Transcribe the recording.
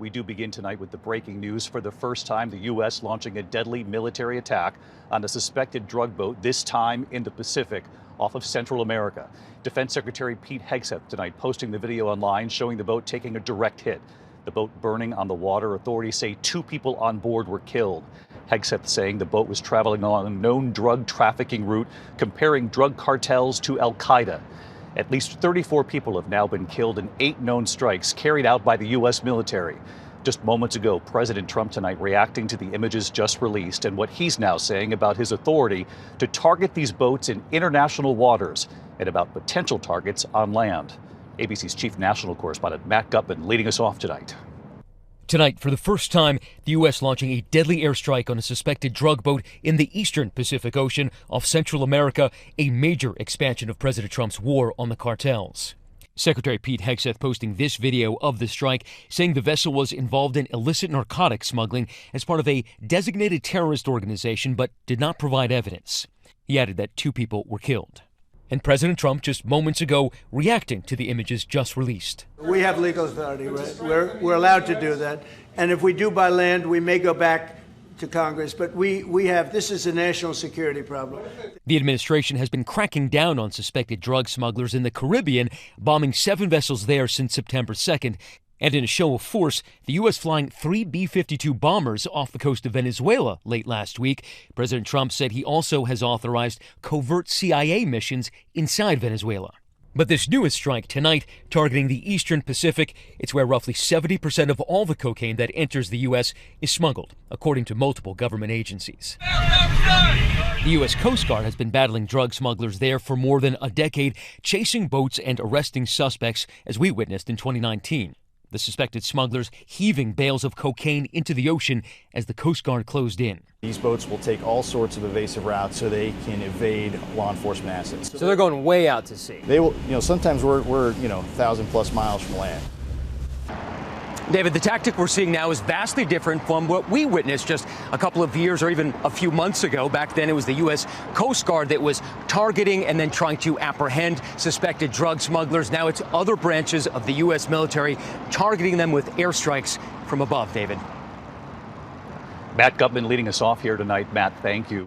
We do begin tonight with the breaking news. For the first time, the U.S. launching a deadly military attack on a suspected drug boat, this time in the Pacific off of Central America. Defense Secretary Pete Hegseth tonight posting the video online showing the boat taking a direct hit. The boat burning on the water. Authorities say 2 people on board were killed. Hegseth saying the boat was traveling on a known drug trafficking route, comparing drug cartels to Al-Qaeda. At least 34 people have now been killed in 8 known strikes carried out by the U.S. military. Just moments ago, President Trump tonight reacting to the images just released and what he's now saying about his authority to target these boats in international waters and about potential targets on land. ABC's chief national correspondent Matt Gutman leading us off tonight. Tonight, for the first time, the U.S. launching a deadly airstrike on a suspected drug boat in the eastern Pacific Ocean off Central America, a major expansion of President Trump's war on the cartels. Secretary Pete Hegseth posting this video of the strike, saying the vessel was involved in illicit narcotic smuggling as part of a designated terrorist organization, but did not provide evidence. He added that 2 people were killed. And President Trump just moments ago reacting to the images just released. We have legal authority, right? We're allowed to do that. And if we do by land, we may go back to Congress. But this is a national security problem. The administration has been cracking down on suspected drug smugglers in the Caribbean, bombing 7 vessels there since September 2nd. And in a show of force, the U.S. flying 3 B-52 bombers off the coast of Venezuela late last week. President Trump said he also has authorized covert CIA missions inside Venezuela. But this newest strike tonight, targeting the eastern Pacific, it's where roughly 70% of all the cocaine that enters the U.S. is smuggled, according to multiple government agencies. The U.S. Coast Guard has been battling drug smugglers there for more than a decade, chasing boats and arresting suspects, as we witnessed in 2019. The suspected smugglers heaving bales of cocaine into the ocean as the Coast Guard closed in. These boats will take all sorts of evasive routes so they can evade law enforcement assets. So they're going way out to sea. They will, sometimes we're 1,000+ miles from land. David, the tactic we're seeing now is vastly different from what we witnessed just a couple of years or even a few months ago. Back then, it was the U.S. Coast Guard that was targeting and then trying to apprehend suspected drug smugglers. Now it's other branches of the U.S. military targeting them with airstrikes from above, David. Matt Gutman leading us off here tonight. Matt, thank you.